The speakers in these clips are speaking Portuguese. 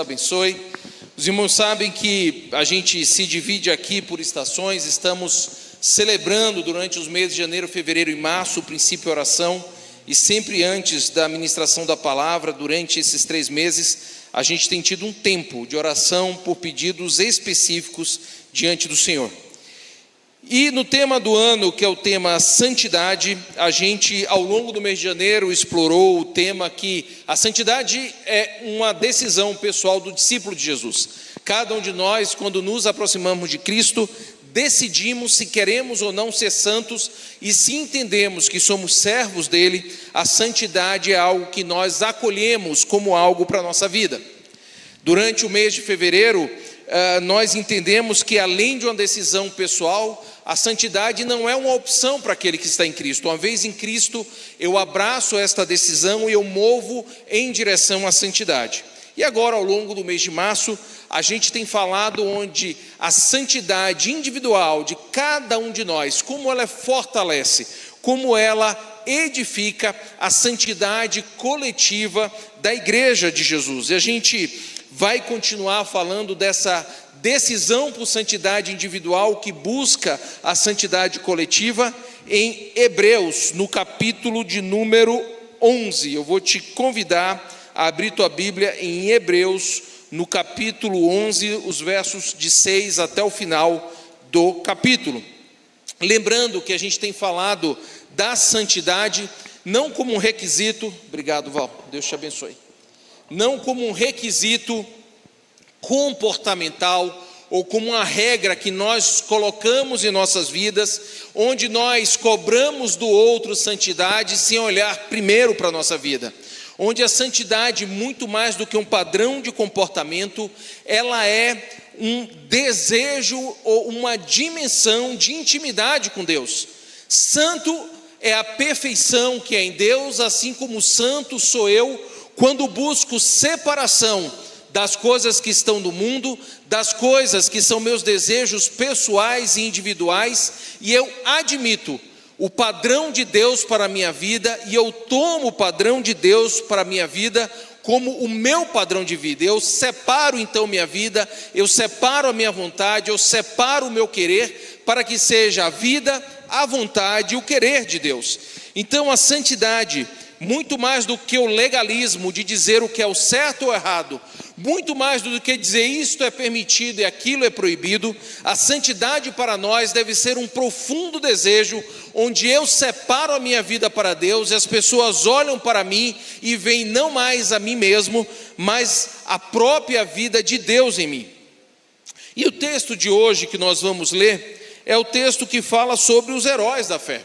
Abençoe. Os irmãos sabem que a gente se divide aqui por estações. Estamos celebrando durante os meses de janeiro, fevereiro e março o princípio e oração, e sempre antes da ministração da palavra, durante esses 3 meses, a gente tem tido um tempo de oração por pedidos específicos diante do Senhor. E no tema do ano, que é o tema santidade, a gente ao longo do mês de janeiro explorou o tema que a santidade é uma decisão pessoal do discípulo de Jesus. Cada um de nós, quando nos aproximamos de Cristo, decidimos se queremos ou não ser santos, e se entendemos que somos servos dele, a santidade é algo que nós acolhemos como algo para a nossa vida. Durante o mês de fevereiro, nós entendemos que além de uma decisão pessoal, a santidade não é uma opção para aquele que está em Cristo. Uma vez em Cristo, eu abraço esta decisão e eu movo em direção à santidade. E agora, ao longo do mês de março, a gente tem falado onde a santidade individual de cada um de nós, como ela fortalece, como ela edifica a santidade coletiva da igreja de Jesus. E a gente vai continuar falando dessa decisão por santidade individual que busca a santidade coletiva em Hebreus, no capítulo de número 11. Eu vou te convidar a abrir tua Bíblia em Hebreus, no capítulo 11, os versos de 6 até o final do capítulo. Lembrando que a gente tem falado da santidade não como um requisito, obrigado Val, Deus te abençoe, não como um requisito comportamental ou como uma regra que nós colocamos em nossas vidas, onde nós cobramos do outro santidade sem olhar primeiro para a nossa vida. Onde a santidade, muito mais do que um padrão de comportamento, ela é um desejo ou uma dimensão de intimidade com Deus. Santo é a perfeição que é em Deus, assim como santo sou eu quando busco separação das coisas que estão no mundo, das coisas que são meus desejos pessoais e individuais, e eu admito o padrão de Deus para a minha vida, e eu tomo o padrão de Deus para a minha vida como o meu padrão de vida. Eu separo então minha vida, eu separo a minha vontade, eu separo o meu querer, para que seja a vida, a vontade e o querer de Deus. Então a santidade, muito mais do que o legalismo de dizer o que é o certo ou errado, muito mais do que dizer isto é permitido e aquilo é proibido, a santidade para nós deve ser um profundo desejo, onde eu separo a minha vida para Deus, e as pessoas olham para mim e veem não mais a mim mesmo, mas a própria vida de Deus em mim. E o texto de hoje que nós vamos ler, é o texto que fala sobre os heróis da fé.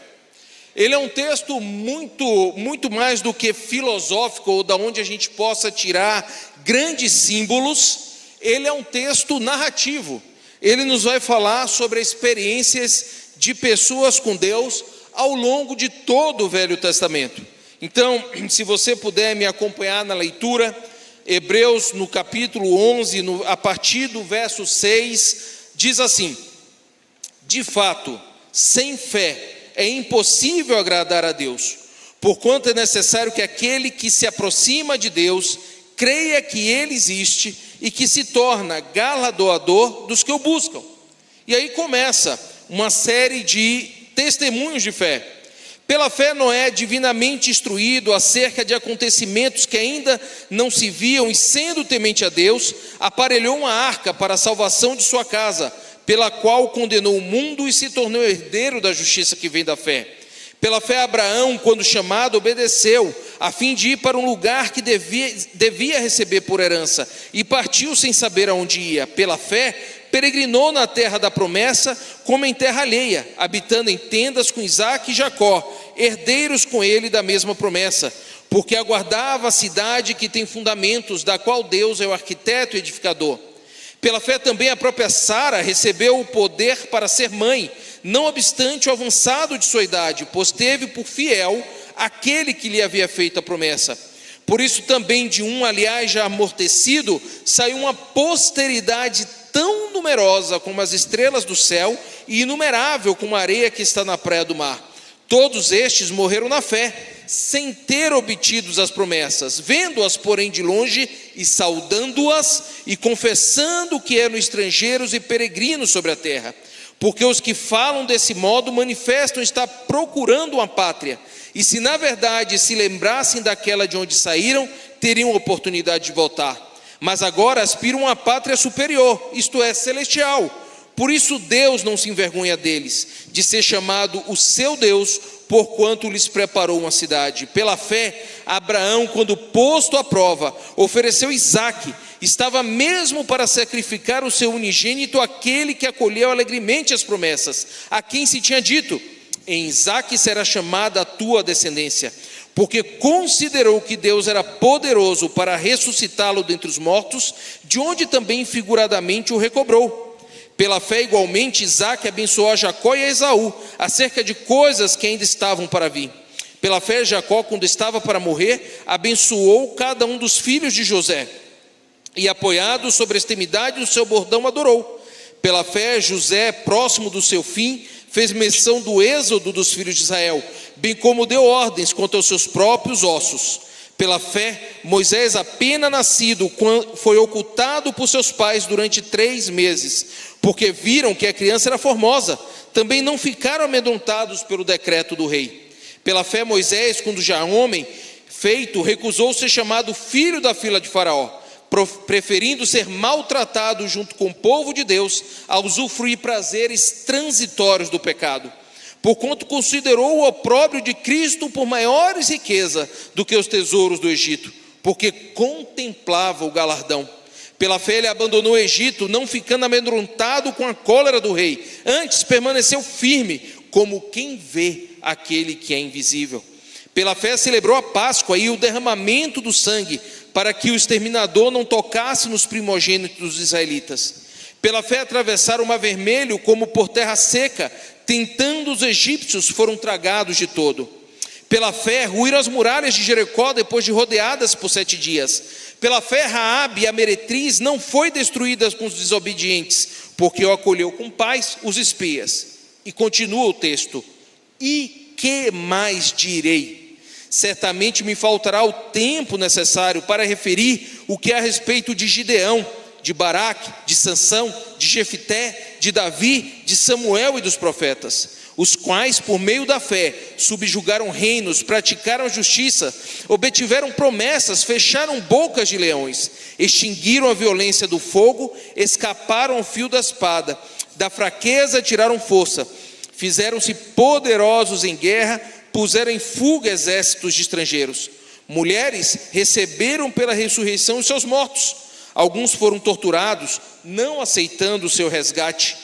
Ele é um texto muito mais do que filosófico, ou da onde a gente possa tirar grandes símbolos. Ele é um texto narrativo. Ele nos vai falar sobre experiências de pessoas com Deus ao longo de todo o Velho Testamento. Então, se você puder me acompanhar na leitura, Hebreus no capítulo 11, a partir do verso 6, diz assim: de fato, sem fé é impossível agradar a Deus, porquanto é necessário que aquele que se aproxima de Deus creia que Ele existe e que se torna galardoador dos que o buscam. E aí começa uma série de testemunhos de fé. Pela fé, Noé, divinamente instruído acerca de acontecimentos que ainda não se viam, e sendo temente a Deus, aparelhou uma arca para a salvação de sua casa, pela qual condenou o mundo e se tornou herdeiro da justiça que vem da fé. Pela fé, Abraão, quando chamado, obedeceu, a fim de ir para um lugar que devia receber por herança, e partiu sem saber aonde ia. Pela fé, peregrinou na terra da promessa, como em terra alheia, habitando em tendas com Isaque e Jacó, herdeiros com ele da mesma promessa, porque aguardava a cidade que tem fundamentos, da qual Deus é o arquiteto e edificador. Pela fé também a própria Sara recebeu o poder para ser mãe, não obstante o avançado de sua idade, pois teve por fiel aquele que lhe havia feito a promessa. Por isso também de um, aliás, já amortecido, saiu uma posteridade tão numerosa como as estrelas do céu e inumerável como a areia que está na praia do mar. Todos estes morreram na fé, sem ter obtido as promessas, vendo-as, porém, de longe, e saudando-as, e confessando que eram estrangeiros e peregrinos sobre a terra. Porque os que falam desse modo manifestam estar procurando uma pátria, e se na verdade se lembrassem daquela de onde saíram, teriam oportunidade de voltar. Mas agora aspiram a uma pátria superior, isto é, celestial. Por isso Deus não se envergonha deles, de ser chamado o seu Deus, porquanto lhes preparou uma cidade. Pela fé, Abraão, quando posto à prova, ofereceu Isaque. Estava mesmo para sacrificar o seu unigênito, aquele que acolheu alegremente as promessas, a quem se tinha dito: em Isaque será chamada a tua descendência. Porque considerou que Deus era poderoso para ressuscitá-lo dentre os mortos, de onde também figuradamente o recobrou. Pela fé, igualmente, Isaque abençoou a Jacó e a Esaú, acerca de coisas que ainda estavam para vir. Pela fé, Jacó, quando estava para morrer, abençoou cada um dos filhos de José, e apoiado sobre a extremidade do seu bordão, adorou. Pela fé, José, próximo do seu fim, fez menção do êxodo dos filhos de Israel, bem como deu ordens quanto aos seus próprios ossos. Pela fé, Moisés, apenas nascido, foi ocultado por seus pais durante 3 meses, porque viram que a criança era formosa. Também não ficaram amedrontados pelo decreto do rei. Pela fé, Moisés, quando já homem feito, recusou ser chamado filho da filha de Faraó, preferindo ser maltratado junto com o povo de Deus, a usufruir prazeres transitórios do pecado. Porquanto considerou o opróbrio de Cristo por maiores riqueza do que os tesouros do Egito, porque contemplava o galardão. Pela fé ele abandonou o Egito, não ficando amedrontado com a cólera do rei, antes permaneceu firme, como quem vê aquele que é invisível. Pela fé celebrou a Páscoa e o derramamento do sangue, para que o exterminador não tocasse nos primogênitos dos israelitas. Pela fé atravessaram o mar vermelho como por terra seca, tentando os egípcios, foram tragados de todo. Pela fé ruíram as muralhas de Jericó depois de rodeadas por 7 dias. Pela fé Raabe, a meretriz, não foi destruída com os desobedientes, porque o acolheu com paz os espias. E continua o texto: e que mais direi? Certamente me faltará o tempo necessário para referir o que é a respeito de Gideão, de Baraque, de Sansão, de Jefité, de Davi, de Samuel e dos profetas, os quais, por meio da fé, subjugaram reinos, praticaram a justiça, obtiveram promessas, fecharam bocas de leões, extinguiram a violência do fogo, escaparam ao fio da espada, da fraqueza tiraram força, fizeram-se poderosos em guerra, puseram em fuga exércitos de estrangeiros. Mulheres receberam pela ressurreição os seus mortos. Alguns foram torturados, não aceitando o seu resgate,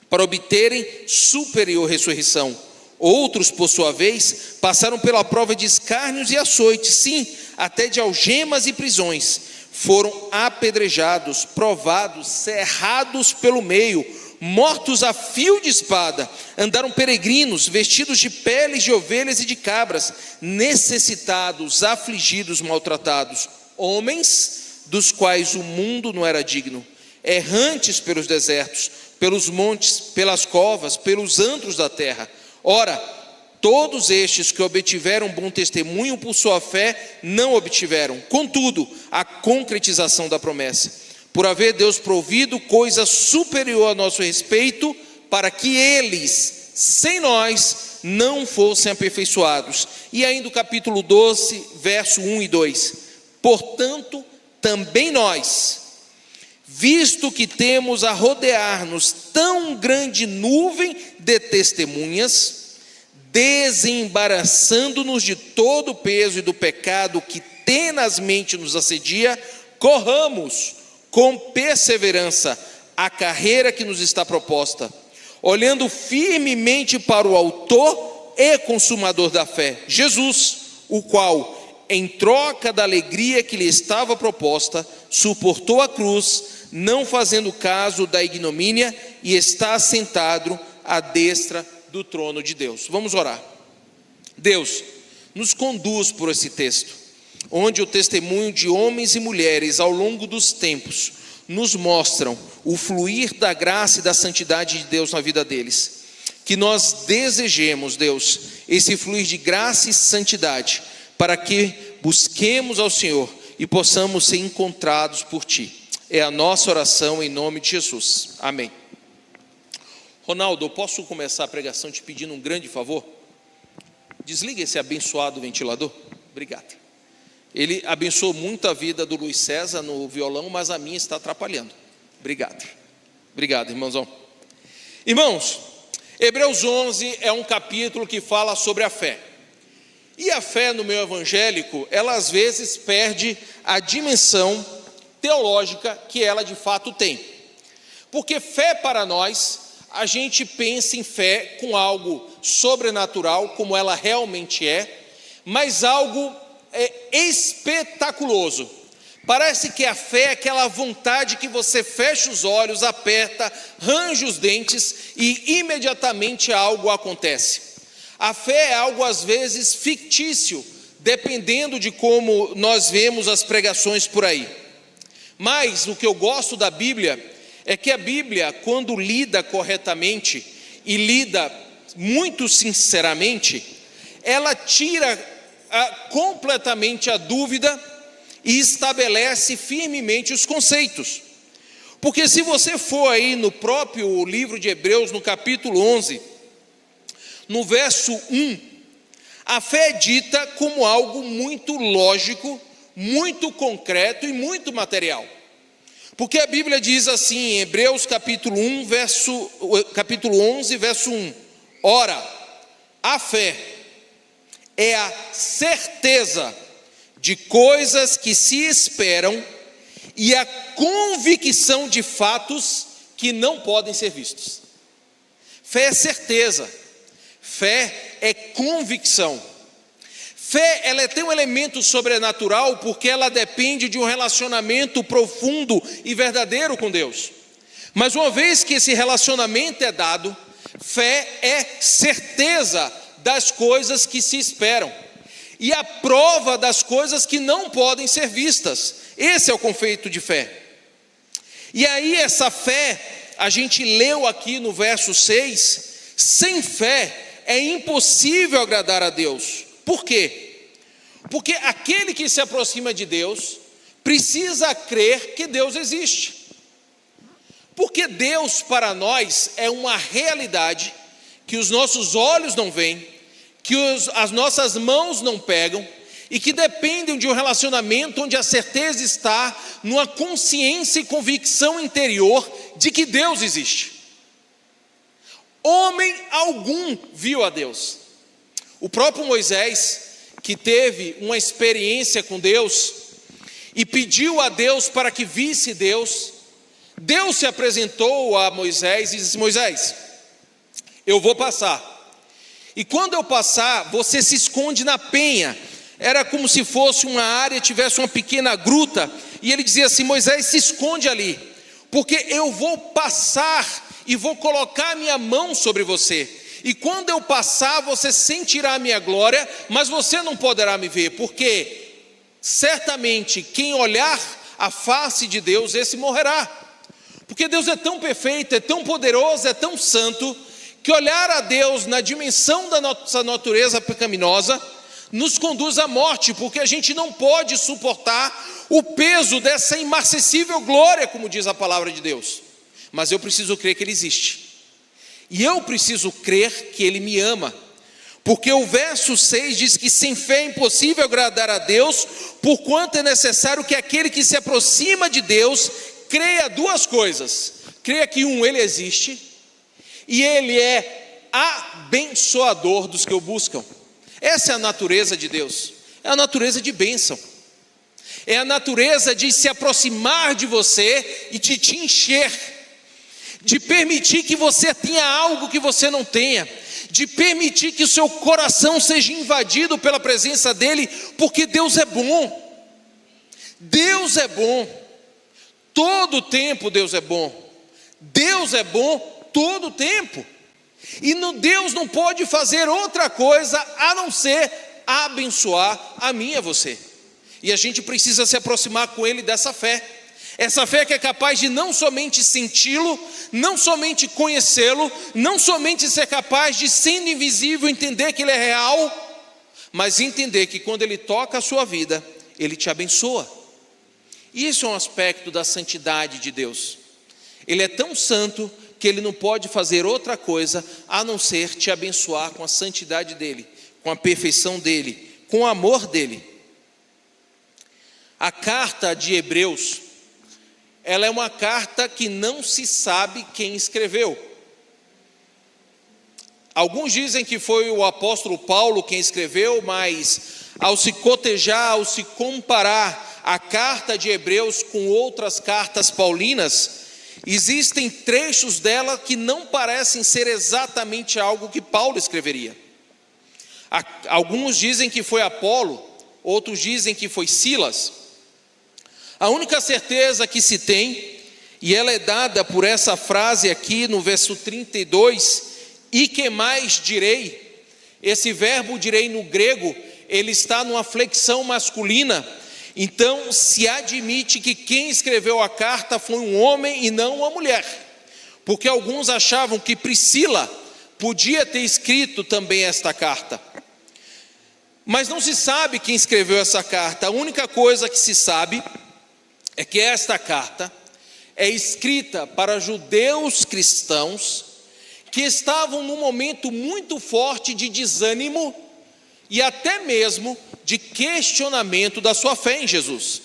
para obterem superior ressurreição. Outros, por sua vez, passaram pela prova de escárnios e açoites, sim, até de algemas e prisões. Foram apedrejados, provados, cerrados pelo meio, mortos a fio de espada. Andaram peregrinos, vestidos de peles de ovelhas e de cabras, necessitados, afligidos, maltratados. Homens dos quais o mundo não era digno, errantes pelos desertos, pelos montes, pelas covas, pelos antros da terra. Ora, todos estes que obtiveram bom testemunho por sua fé, não obtiveram, contudo, a concretização da promessa, por haver Deus provido coisa superior a nosso respeito, para que eles, sem nós, não fossem aperfeiçoados. E ainda o capítulo 12, verso 1 e 2. Portanto, também nós, visto que temos a rodear-nos tão grande nuvem de testemunhas, desembaraçando-nos de todo o peso e do pecado que tenazmente nos assedia, corramos com perseverança a carreira que nos está proposta, olhando firmemente para o autor e consumador da fé, Jesus, o qual, em troca da alegria que lhe estava proposta, suportou a cruz, não fazendo caso da ignomínia, e está assentado à destra do trono de Deus. Vamos orar. Deus, nos conduz por esse texto, onde o testemunho de homens e mulheres ao longo dos tempos nos mostram o fluir da graça e da santidade de Deus na vida deles. Que nós desejemos, Deus, esse fluir de graça e santidade, para que busquemos ao Senhor e possamos ser encontrados por Ti. É a nossa oração em nome de Jesus. Amém. Ronaldo, eu posso começar a pregação te pedindo um grande favor? Desliga esse abençoado ventilador. Obrigado. Ele abençoou muito a vida do Luiz César no violão, mas a minha está atrapalhando. Obrigado. Obrigado, irmãozão. Irmãos, Hebreus 11 é um capítulo que fala sobre a fé. E a fé no meio evangélico, ela às vezes perde a dimensão teológica que ela de fato tem. Porque fé para nós, a gente pensa em fé com algo sobrenatural, como ela realmente é, mas algo espetaculoso. Parece que a fé é aquela vontade que você fecha os olhos, aperta, range os dentes e imediatamente algo acontece. A fé é algo às vezes fictício, dependendo de como nós vemos as pregações por aí. Mas o que eu gosto da Bíblia é que a Bíblia, quando lida corretamente e lida muito sinceramente, ela tira completamente a dúvida e estabelece firmemente os conceitos. Porque se você for aí no próprio livro de Hebreus, no capítulo 11, no verso 1, a fé é dita como algo muito lógico, muito concreto e muito material. Porque a Bíblia diz assim, em Hebreus capítulo 11, verso 1, ora, a fé é a certeza de coisas que se esperam e a convicção de fatos que não podem ser vistos. Fé é certeza, fé é convicção. Fé, ela tem um elemento sobrenatural porque ela depende de um relacionamento profundo e verdadeiro com Deus. Mas uma vez que esse relacionamento é dado, fé é certeza das coisas que se esperam e a prova das coisas que não podem ser vistas. Esse é o conceito de fé. E aí essa fé, a gente leu aqui no verso 6, sem fé é impossível agradar a Deus. Por quê? Porque aquele que se aproxima de Deus precisa crer que Deus existe. Porque Deus para nós é uma realidade que os nossos olhos não veem, que as nossas mãos não pegam e que dependem de um relacionamento onde a certeza está numa consciência e convicção interior de que Deus existe. Homem algum viu a Deus. O próprio Moisés, que teve uma experiência com Deus e pediu a Deus para que visse Deus, Deus se apresentou a Moisés e disse: Moisés, eu vou passar, e quando eu passar, você se esconde na penha. Era como se fosse uma área, tivesse uma pequena gruta, e ele dizia assim: Moisés, se esconde ali, porque eu vou passar e vou colocar a minha mão sobre você, e quando eu passar, você sentirá a minha glória, mas você não poderá me ver, porque certamente quem olhar a face de Deus, esse morrerá. Porque Deus é tão perfeito, é tão poderoso, é tão santo, que olhar a Deus na dimensão da nossa natureza pecaminosa nos conduz à morte, porque a gente não pode suportar o peso dessa imarcessível glória, como diz a palavra de Deus. Mas eu preciso crer que Ele existe. E eu preciso crer que Ele me ama, porque o verso 6 diz que sem fé é impossível agradar a Deus, porquanto é necessário que aquele que se aproxima de Deus creia duas coisas: creia que Ele existe, e Ele é abençoador dos que o buscam. Essa é a natureza de Deus, é a natureza de bênção, é a natureza de se aproximar de você e de te encher, de permitir que você tenha algo que você não tenha, de permitir que o seu coração seja invadido pela presença dEle, porque Deus é bom. Deus é bom, todo o tempo Deus é bom. Deus é bom todo o tempo. E Deus não pode fazer outra coisa a não ser abençoar a mim e a você. E a gente precisa se aproximar com Ele dessa fé. Essa fé que é capaz de não somente senti-lo, não somente conhecê-lo, não somente ser capaz de, sendo invisível, entender que ele é real, mas entender que quando ele toca a sua vida, ele te abençoa. Isso é um aspecto da santidade de Deus. Ele é tão santo que ele não pode fazer outra coisa a não ser te abençoar com a santidade dele, com a perfeição dele, com o amor dele. A carta de Hebreus, ela é uma carta que não se sabe quem escreveu. Alguns dizem que foi o apóstolo Paulo quem escreveu, mas ao se cotejar, ao se comparar a carta de Hebreus com outras cartas paulinas, existem trechos dela que não parecem ser exatamente algo que Paulo escreveria. Alguns dizem que foi Apolo, outros dizem que foi Silas. A única certeza que se tem, e ela é dada por essa frase aqui no verso 32, e que mais direi? Esse verbo direi no grego, ele está numa flexão masculina, então se admite que quem escreveu a carta foi um homem e não uma mulher, porque alguns achavam que Priscila podia ter escrito também esta carta. Mas não se sabe quem escreveu essa carta. A única coisa que se sabe é que esta carta é escrita para judeus cristãos que estavam num momento muito forte de desânimo e até mesmo de questionamento da sua fé em Jesus.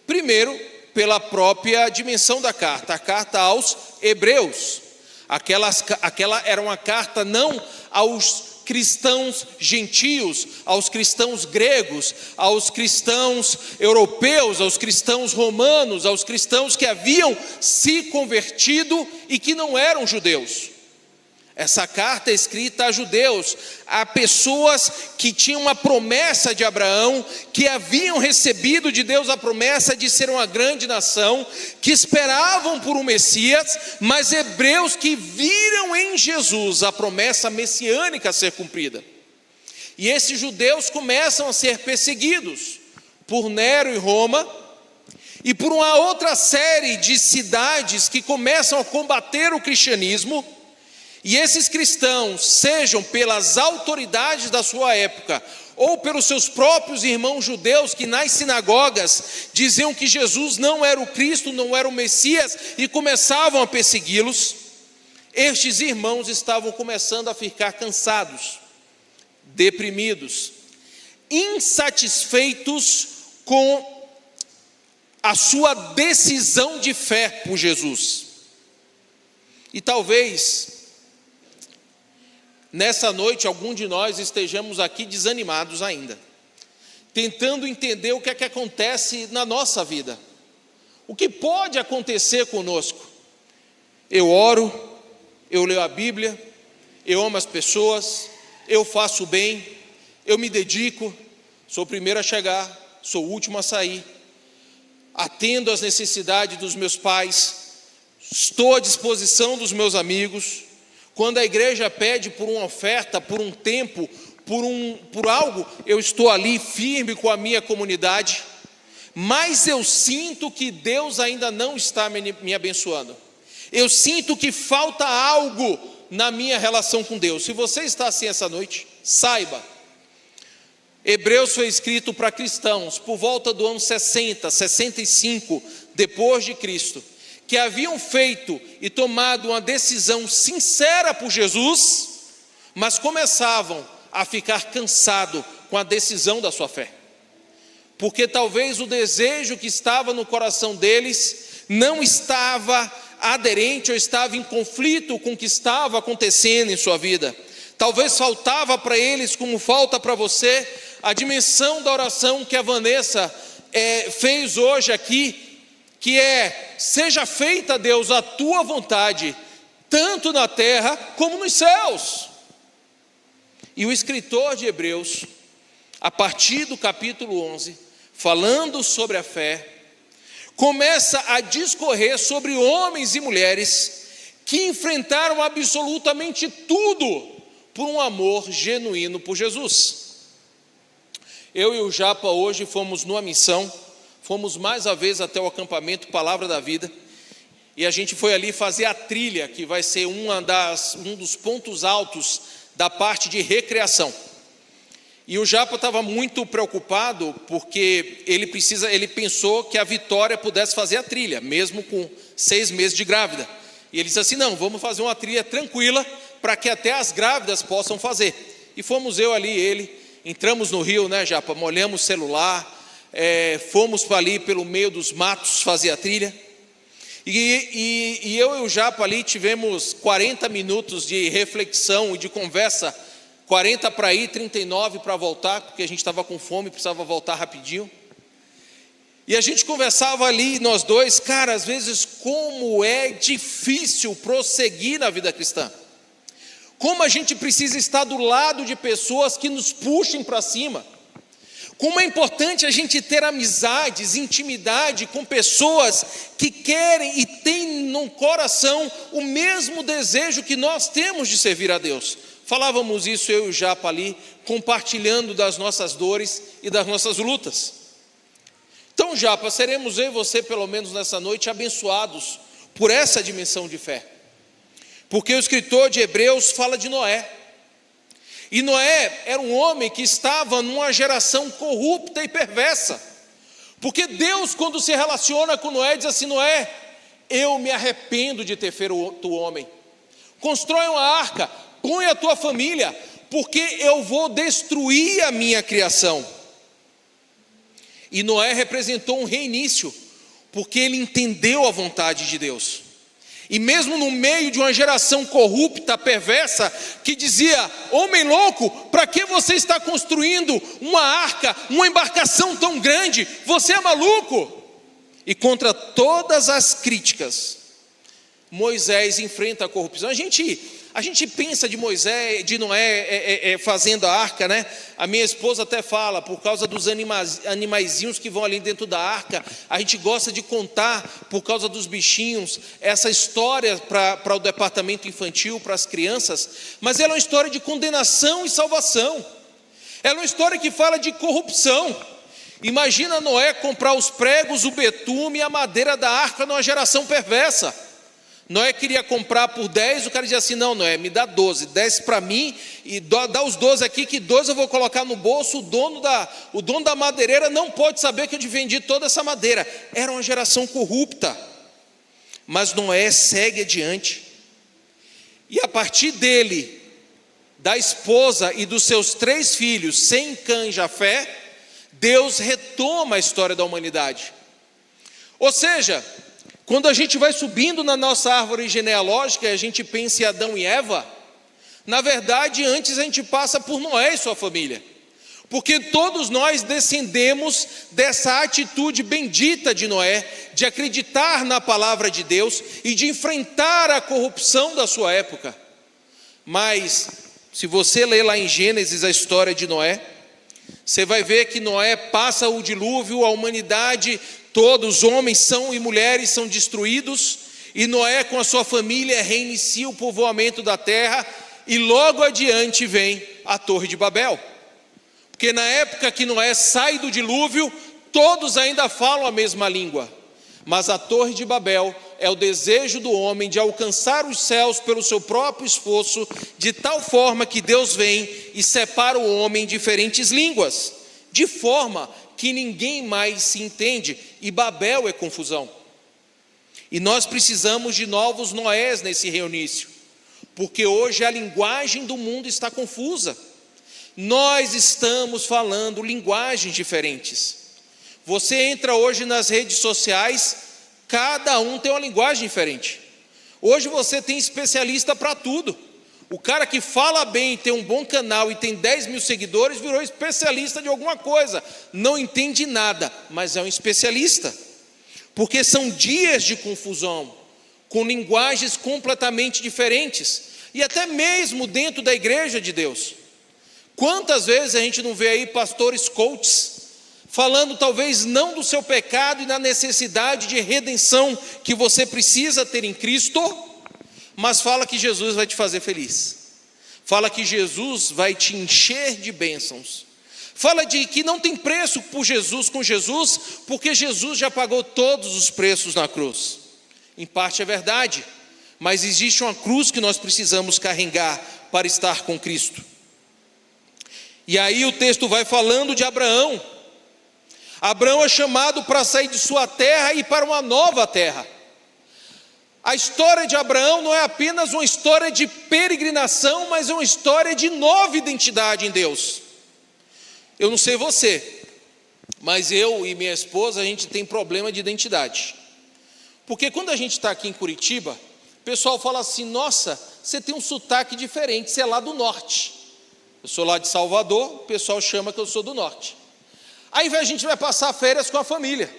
Primeiro, pela própria dimensão da carta, a carta aos Hebreus. Aquela era uma carta não aos cristãos gentios, aos cristãos gregos, aos cristãos europeus, aos cristãos romanos, aos cristãos que haviam se convertido e que não eram judeus. Essa carta é escrita a judeus, a pessoas que tinham uma promessa de Abraão, que haviam recebido de Deus a promessa de ser uma grande nação, que esperavam por um Messias, mas hebreus que viram em Jesus a promessa messiânica a ser cumprida. E esses judeus começam a ser perseguidos por Nero e Roma, e por uma outra série de cidades que começam a combater o cristianismo. E esses cristãos, sejam pelas autoridades da sua época, ou pelos seus próprios irmãos judeus que nas sinagogas diziam que Jesus não era o Cristo, não era o Messias, e começavam a persegui-los, estes irmãos estavam começando a ficar cansados, deprimidos, insatisfeitos com a sua decisão de fé por Jesus. E talvez nessa noite, algum de nós estejamos aqui desanimados ainda, tentando entender o que é que acontece na nossa vida, o que pode acontecer conosco. Eu oro, eu leio a Bíblia, eu amo as pessoas, eu faço o bem, eu me dedico, sou o primeiro a chegar, sou o último a sair, atendo às necessidades dos meus pais, estou à disposição dos meus amigos. Quando a igreja pede por uma oferta, por um tempo, por algo, eu estou ali firme com a minha comunidade, mas eu sinto que Deus ainda não está me abençoando. Eu sinto que falta algo na minha relação com Deus. Se você está assim essa noite, saiba, Hebreus foi escrito para cristãos por volta do ano 60, 65 depois de Cristo, que haviam feito e tomado uma decisão sincera por Jesus, mas começavam a ficar cansados com a decisão da sua fé, porque talvez o desejo que estava no coração deles não estava aderente ou estava em conflito com o que estava acontecendo em sua vida. Talvez faltava para eles, como falta para você, a dimensão da oração que a Vanessa fez hoje aqui, que é: seja feita, Deus, a tua vontade, tanto na terra como nos céus. E o escritor de Hebreus, a partir do capítulo 11, falando sobre a fé, começa a discorrer sobre homens e mulheres que enfrentaram absolutamente tudo por um amor genuíno por Jesus. Eu e o Japa hoje fomos numa missão, fomos mais uma vez até o acampamento Palavra da Vida, e a gente foi ali fazer a trilha, que vai ser um dos pontos altos da parte de recreação. E o Japa estava muito preocupado, porque ele pensou que a Vitória pudesse fazer a trilha, mesmo com 6 meses de grávida. E ele disse assim: não, vamos fazer uma trilha tranquila, para que até as grávidas possam fazer. E fomos eu ali, ele, entramos no rio, né, Japa, molhamos o celular, fomos para ali pelo meio dos matos fazer a trilha. E eu e o Japa ali tivemos 40 minutos de reflexão e de conversa, 40 para ir, 39 para voltar, porque a gente estava com fome, precisava voltar rapidinho. E a gente conversava ali, nós dois, cara, às vezes como é difícil prosseguir na vida cristã. Como a gente precisa estar do lado de pessoas que nos puxem para cima. Como é importante a gente ter amizades, intimidade com pessoas que querem e têm no coração o mesmo desejo que nós temos de servir a Deus. Falávamos isso eu e o Japa ali, compartilhando das nossas dores e das nossas lutas. Então, Japa, seremos eu e você, pelo menos nessa noite, abençoados por essa dimensão de fé. Porque o escritor de Hebreus fala de Noé. E Noé era um homem que estava numa geração corrupta e perversa. Porque Deus, quando se relaciona com Noé, diz assim: Noé, eu me arrependo de ter feito o homem. Constrói uma arca, põe a tua família, porque eu vou destruir a minha criação. E Noé representou um reinício, porque ele entendeu a vontade de Deus. E mesmo no meio de uma geração corrupta, perversa, que dizia: homem louco, para que você está construindo uma arca, uma embarcação tão grande? Você é maluco? E contra todas as críticas, Moisés enfrenta a corrupção. A gente pensa de Moisés, de Noé fazendo a arca, né? A minha esposa até fala, por causa dos animaizinhos que vão ali dentro da arca, a gente gosta de contar, por causa dos bichinhos, essa história para o departamento infantil, para as crianças, mas ela é uma história de condenação e salvação. Ela é uma história que fala de corrupção. Imagina Noé comprar os pregos, o betume e a madeira da arca numa geração perversa. Noé queria comprar por 10, o cara dizia assim: não, Noé, me dá 12, 10 para mim, e dá os 12 aqui, que 12 eu vou colocar no bolso. O dono da madeireira não pode saber que eu te vendi toda essa madeira. Era uma geração corrupta. Mas Noé segue adiante. E a partir dele, da esposa e dos seus 3 filhos, Sem, Cã e Jafé, Deus retoma a história da humanidade. Ou seja, quando a gente vai subindo na nossa árvore genealógica e a gente pensa em Adão e Eva, na verdade, antes a gente passa por Noé e sua família. Porque todos nós descendemos dessa atitude bendita de Noé, de acreditar na palavra de Deus e de enfrentar a corrupção da sua época. Mas, se você ler lá em Gênesis a história de Noé, você vai ver que Noé passa o dilúvio, a humanidade, todos, homens e mulheres, são destruídos, e Noé com a sua família reinicia o povoamento da terra, e logo adiante vem a Torre de Babel. Porque na época que Noé sai do dilúvio, todos ainda falam a mesma língua, mas a Torre de Babel é o desejo do homem de alcançar os céus pelo seu próprio esforço, de tal forma que Deus vem e separa o homem em diferentes línguas, de forma que ninguém mais se entende, e Babel é confusão. E nós precisamos de novos Noés nesse reinício, porque hoje a linguagem do mundo está confusa. Nós estamos falando linguagens diferentes. Você entra hoje nas redes sociais, cada um tem uma linguagem diferente. Hoje você tem especialista para tudo. O cara que fala bem, tem um bom canal e tem 10 mil seguidores, virou especialista de alguma coisa. Não entende nada, mas é um especialista. Porque são dias de confusão, com linguagens completamente diferentes. E até mesmo dentro da igreja de Deus. Quantas vezes a gente não vê aí pastores coaches, falando talvez não do seu pecado e da necessidade de redenção que você precisa ter em Cristo, mas fala que Jesus vai te fazer feliz, fala que Jesus vai te encher de bênçãos, Fala de que não tem preço por Jesus, com Jesus, porque Jesus já pagou todos os preços na cruz. Em parte é verdade, mas existe uma cruz que nós precisamos carregar para estar com Cristo. E aí o texto vai falando de Abraão. Abraão é chamado para sair de sua terra e ir para uma nova terra. A história de Abraão não é apenas uma história de peregrinação, mas é uma história de nova identidade em Deus. Eu não sei você, mas eu e minha esposa, a gente tem problema de identidade. Porque quando a gente está aqui em Curitiba, o pessoal fala assim: nossa, você tem um sotaque diferente, você é lá do norte. Eu sou lá de Salvador, o pessoal chama que eu sou do norte. Aí a gente vai passar férias com a família.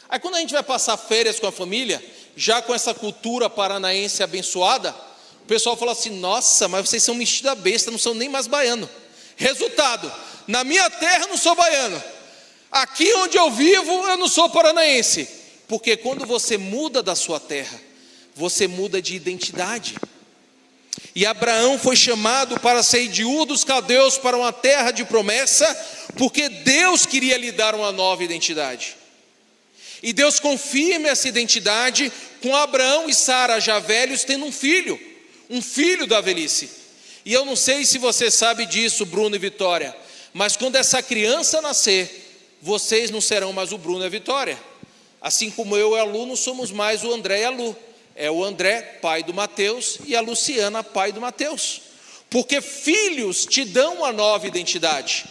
Aí quando a gente vai passar férias com a família, já com essa cultura paranaense abençoada, o pessoal fala assim: nossa, mas vocês são metidos a besta, não são nem mais baiano. Resultado, na minha terra eu não sou baiano, aqui onde eu vivo eu não sou paranaense. Porque quando você muda da sua terra, você muda de identidade. E Abraão foi chamado para sair de Ur dos Caldeus para uma terra de promessa, porque Deus queria lhe dar uma nova identidade. E Deus confirma essa identidade com Abraão e Sara, já velhos, tendo um filho da velhice. E eu não sei se você sabe disso, Bruno e Vitória, mas quando essa criança nascer, vocês não serão mais o Bruno e a Vitória. Assim como eu e a Lu não somos mais o André e a Lu. É o André, pai do Mateus, e a Luciana, pai do Mateus. Porque filhos te dão uma nova identidade.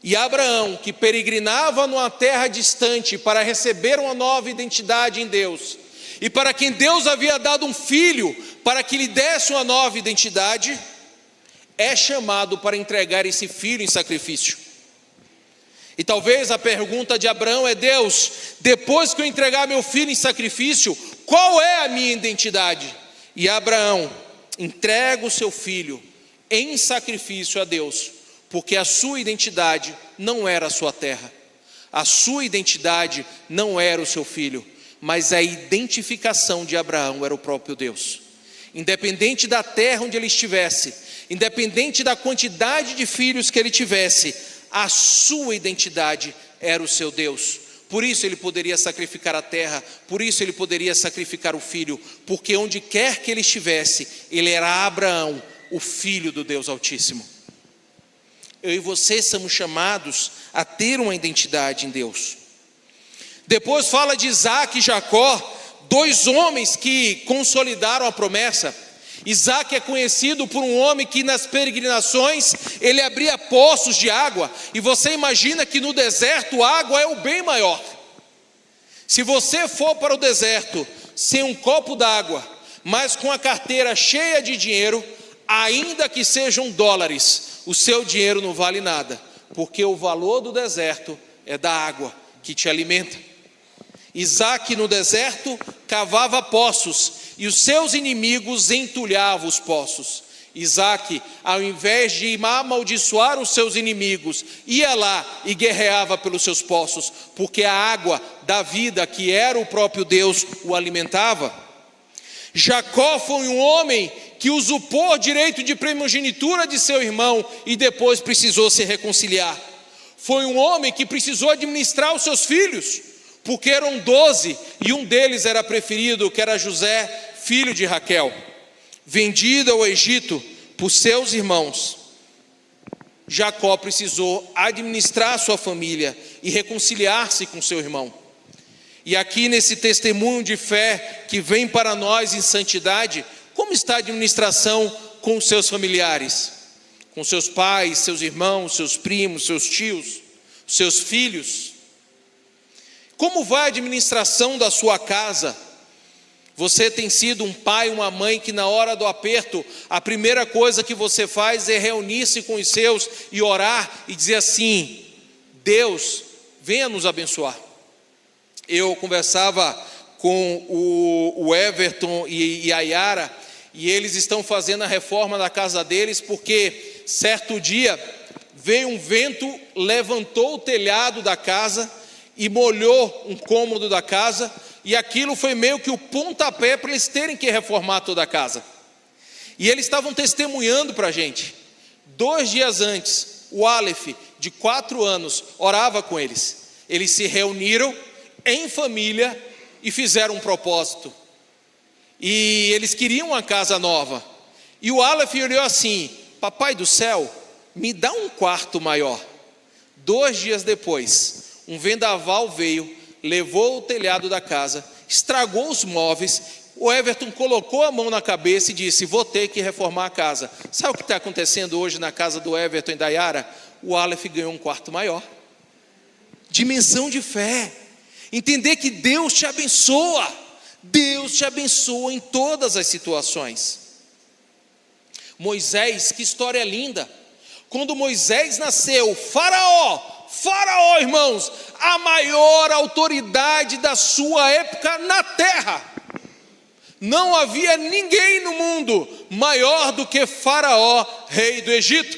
E Abraão, que peregrinava numa terra distante para receber uma nova identidade em Deus, e para quem Deus havia dado um filho para que lhe desse uma nova identidade, é chamado para entregar esse filho em sacrifício. E talvez a pergunta de Abraão é: Deus, depois que eu entregar meu filho em sacrifício, qual é a minha identidade? E Abraão entrega o seu filho em sacrifício a Deus, porque a sua identidade não era a sua terra, a sua identidade não era o seu filho, mas a identificação de Abraão era o próprio Deus. Independente da terra onde ele estivesse, independente da quantidade de filhos que ele tivesse, a sua identidade era o seu Deus. Por isso ele poderia sacrificar a terra, por isso ele poderia sacrificar o filho, porque onde quer que ele estivesse, ele era Abraão, o filho do Deus Altíssimo. Eu e você somos chamados a ter uma identidade em Deus. Depois fala de Isaac e Jacó, dois homens que consolidaram a promessa. Isaac é conhecido por um homem que nas peregrinações ele abria poços de água, e você imagina que no deserto a água é o bem maior. Se você for para o deserto sem um copo d'água, mas com a carteira cheia de dinheiro, ainda que sejam dólares, o seu dinheiro não vale nada, porque o valor do deserto é da água que te alimenta. Isaac no deserto cavava poços, e os seus inimigos entulhavam os poços. Isaac, ao invés de amaldiçoar os seus inimigos, ia lá e guerreava pelos seus poços, porque a água da vida, que era o próprio Deus, o alimentava. Jacó foi um homem que usurpou o direito de primogenitura de seu irmão e depois precisou se reconciliar. Foi um homem que precisou administrar os seus filhos, porque eram 12 e um deles era preferido, que era José, filho de Raquel, vendido ao Egito por seus irmãos. Jacó precisou administrar sua família e reconciliar-se com seu irmão. E aqui nesse testemunho de fé que vem para nós em santidade, como está a administração com os seus familiares? Com seus pais, seus irmãos, seus primos, seus tios, seus filhos? Como vai a administração da sua casa? Você tem sido um pai, uma mãe que na hora do aperto, a primeira coisa que você faz é reunir-se com os seus e orar e dizer assim: Deus, venha nos abençoar. Eu conversava com o Everton e a Yara, e eles estão fazendo a reforma da casa deles, porque certo dia veio um vento, levantou o telhado da casa e molhou um cômodo da casa, e aquilo foi meio que o pontapé para eles terem que reformar toda a casa. E eles estavam testemunhando para a gente. 2 dias antes, o Aleph, de 4 anos, orava com eles. Eles se reuniram em família e fizeram um propósito. E eles queriam uma casa nova. E o Aleph olhou assim: papai do céu, me dá um quarto maior. 2 dias depois, um vendaval veio, levou o telhado da casa, estragou os móveis. O Everton colocou a mão na cabeça e disse: vou ter que reformar a casa. Sabe o que está acontecendo hoje na casa do Everton e da Yara? O Aleph ganhou um quarto maior. Dimensão de fé. Entender que Deus te abençoa. Deus te abençoa em todas as situações. Moisés, que história linda. Quando Moisés nasceu, Faraó, irmãos, a maior autoridade da sua época na terra. Não havia ninguém no mundo maior do que Faraó, rei do Egito.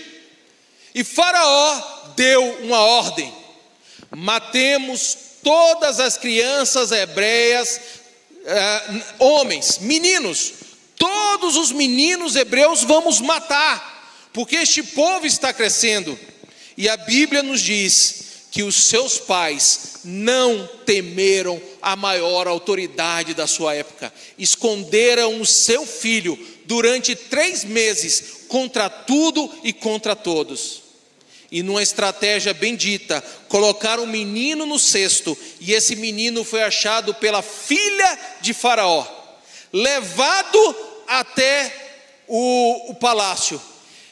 E Faraó deu uma ordem: matemos todas as crianças hebreias, homens, meninos, todos os meninos hebreus vamos matar, porque este povo está crescendo. E a Bíblia nos diz que os seus pais não temeram a maior autoridade da sua época, esconderam o seu filho durante 3 meses, contra tudo e contra todos. E numa estratégia bendita, colocaram um menino no cesto, e esse menino foi achado pela filha de Faraó, levado até o palácio.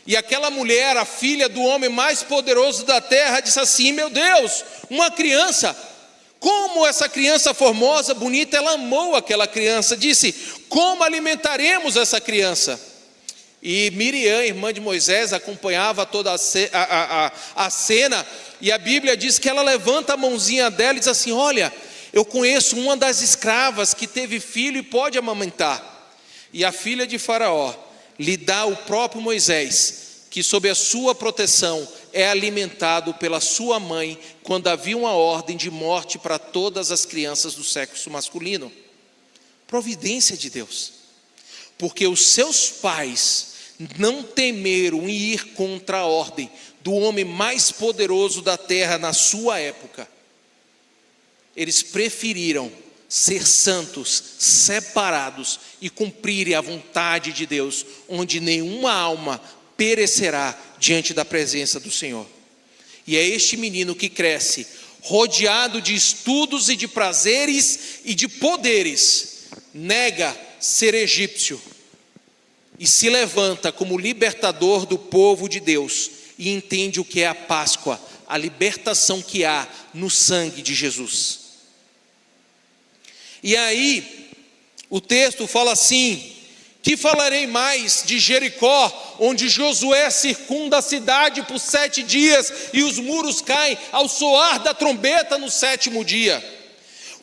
E aquela mulher, a filha do homem mais poderoso da terra, disse assim: meu Deus, uma criança, como essa criança formosa, bonita. Ela amou aquela criança, disse: como alimentaremos essa criança? E Miriam, irmã de Moisés, acompanhava toda a cena, e a Bíblia diz que ela levanta a mãozinha dela e diz assim: olha, eu conheço uma das escravas que teve filho e pode amamentar. E a filha de Faraó lhe dá o próprio Moisés, que sob a sua proteção é alimentado pela sua mãe, quando havia uma ordem de morte para todas as crianças do sexo masculino. Providência de Deus, porque os seus pais não temeram em ir contra a ordem do homem mais poderoso da terra na sua época. Eles preferiram ser santos, separados e cumprirem a vontade de Deus, onde nenhuma alma perecerá diante da presença do Senhor. E é este menino que cresce, rodeado de estudos e de prazeres e de poderes, nega ser egípcio e se levanta como libertador do povo de Deus, e entende o que é a Páscoa, a libertação que há no sangue de Jesus. E aí, o texto fala assim: que falarei mais de Jericó, onde Josué circunda a cidade por 7 dias, e os muros caem ao soar da trombeta no 7º dia.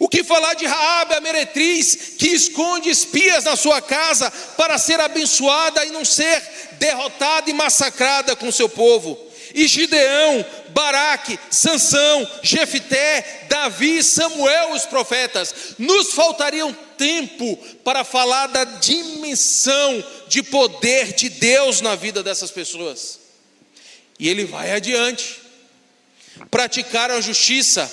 O que falar de Raabe, a meretriz, que esconde espias na sua casa, para ser abençoada e não ser derrotada e massacrada com seu povo? E Gideão, Baraque, Sansão, Jefté, Davi, Samuel, os profetas. Nos faltariam tempo para falar da dimensão de poder de Deus na vida dessas pessoas. E ele vai adiante: praticaram a justiça.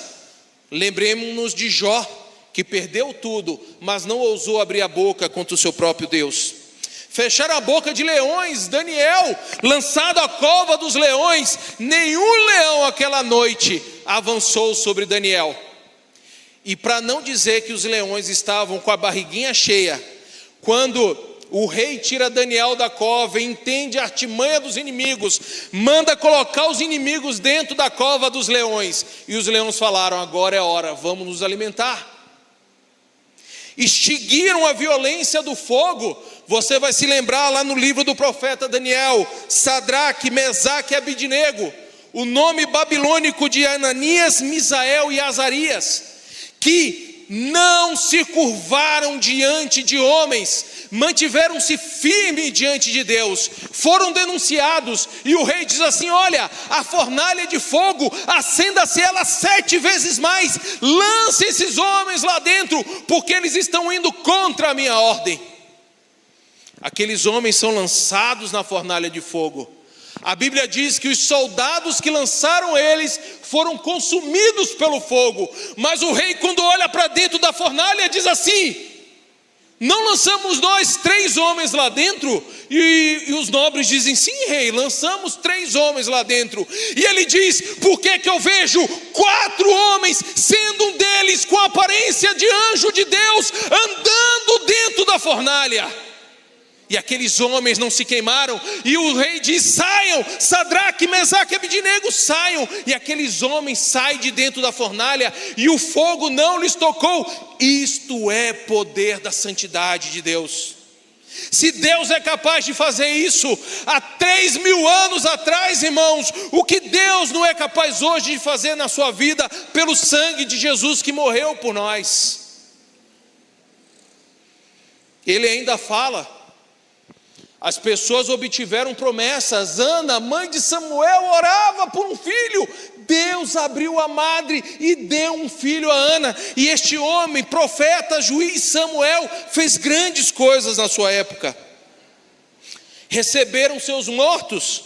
Lembremos-nos de Jó, que perdeu tudo, mas não ousou abrir a boca contra o seu próprio Deus. Fecharam a boca de leões. Daniel, lançado à cova dos leões, nenhum leão aquela noite avançou sobre Daniel. E para não dizer que os leões estavam com a barriguinha cheia, quando o rei tira Daniel da cova e entende a artimanha dos inimigos, manda colocar os inimigos dentro da cova dos leões, e os leões falaram: agora é hora, vamos nos alimentar. Extinguiram a violência do fogo. Você vai se lembrar lá no livro do profeta Daniel: Sadraque, Mesaque e Abidnego, o nome babilônico de Ananias, Misael e Azarias, que não se curvaram diante de homens, mantiveram-se firmes diante de Deus, foram denunciados, e o rei diz assim: olha, a fornalha de fogo, acenda-se ela 7 vezes mais, lance esses homens lá dentro, porque eles estão indo contra a minha ordem. Aqueles homens são lançados na fornalha de fogo. A Bíblia diz que os soldados que lançaram eles foram consumidos pelo fogo. Mas o rei, quando olha para dentro da fornalha, diz assim: não lançamos nós 3 homens lá dentro? E os nobres dizem: sim, rei, lançamos 3 homens lá dentro. E ele diz: por que eu vejo 4 homens, sendo um deles com a aparência de anjo de Deus, andando dentro da fornalha? E aqueles homens não se queimaram. E o rei diz: saiam, Sadraque, Mesaque e Abednego, saiam. E aqueles homens saem de dentro da fornalha, e o fogo não lhes tocou. Isto é poder da santidade de Deus. Se Deus é capaz de fazer isso há 3.000 anos atrás, irmãos, o que Deus não é capaz hoje de fazer na sua vida, pelo sangue de Jesus que morreu por nós? Ele ainda fala: as pessoas obtiveram promessas. Ana, mãe de Samuel, orava por um filho. Deus abriu a madre e deu um filho a Ana. E este homem, profeta, juiz Samuel, fez grandes coisas na sua época. Receberam seus mortos.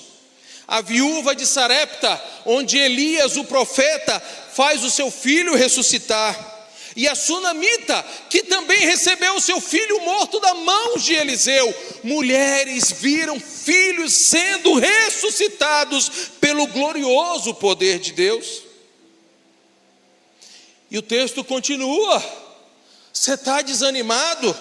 A viúva de Sarepta, onde Elias, o profeta, faz o seu filho ressuscitar. E a sunamita, que também recebeu o seu filho morto da mão de Eliseu. Mulheres viram filhos sendo ressuscitados pelo glorioso poder de Deus. E o texto continua. Você está desanimado?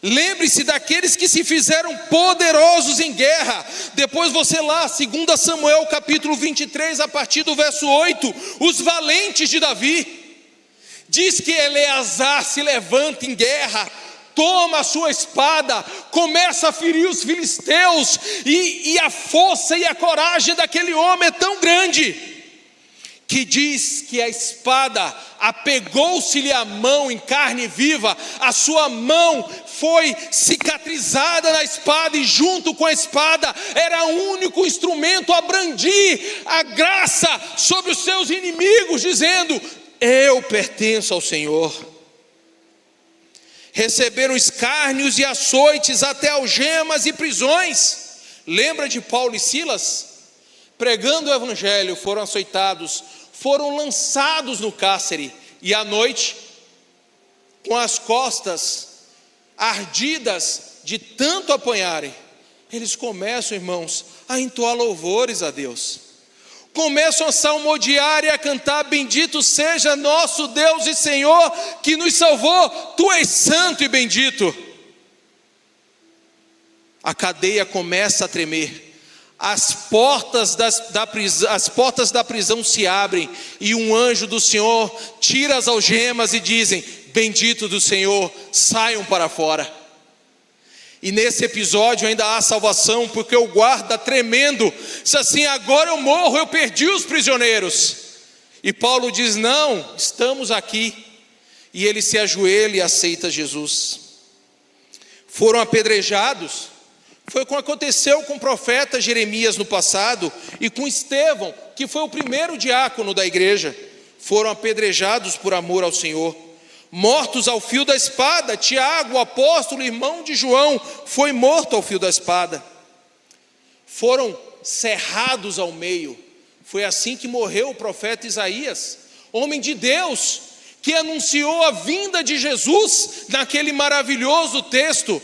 Lembre-se daqueles que se fizeram poderosos em guerra. Depois você lá, 2 Samuel capítulo 23, a partir do verso 8, os valentes de Davi. Diz que Eleazar se levanta em guerra, toma a sua espada, começa a ferir os filisteus, e a força e a coragem daquele homem é tão grande, que diz que a espada apegou-se-lhe à mão em carne viva, a sua mão foi cicatrizada na espada, e junto com a espada era o único instrumento a brandir a graça sobre os seus inimigos, dizendo: eu pertenço ao Senhor. Receberam escárnios e açoites, até algemas e prisões. Lembra de Paulo e Silas? Pregando o evangelho, foram açoitados, foram lançados no cárcere, e à noite, com as costas ardidas de tanto apanharem, eles começam, irmãos, a entoar louvores a Deus. Começam a salmodiar e a cantar: bendito seja nosso Deus e Senhor, que nos salvou, tu és santo e bendito. A cadeia começa a tremer, as portas da prisão se abrem, e um anjo do Senhor tira as algemas e dizem: bendito do Senhor, saiam para fora. E nesse episódio ainda há salvação, porque o guarda, tremendo, diz assim: agora eu morro, eu perdi os prisioneiros. E Paulo diz: não, estamos aqui. E ele se ajoelha e aceita Jesus. Foram apedrejados. Foi o que aconteceu com o profeta Jeremias no passado, e com Estevão, que foi o primeiro diácono da igreja. Foram apedrejados por amor ao Senhor. Mortos ao fio da espada. Tiago, o apóstolo, irmão de João, foi morto ao fio da espada. Foram cerrados ao meio. Foi assim que morreu o profeta Isaías, homem de Deus, que anunciou a vinda de Jesus naquele maravilhoso texto,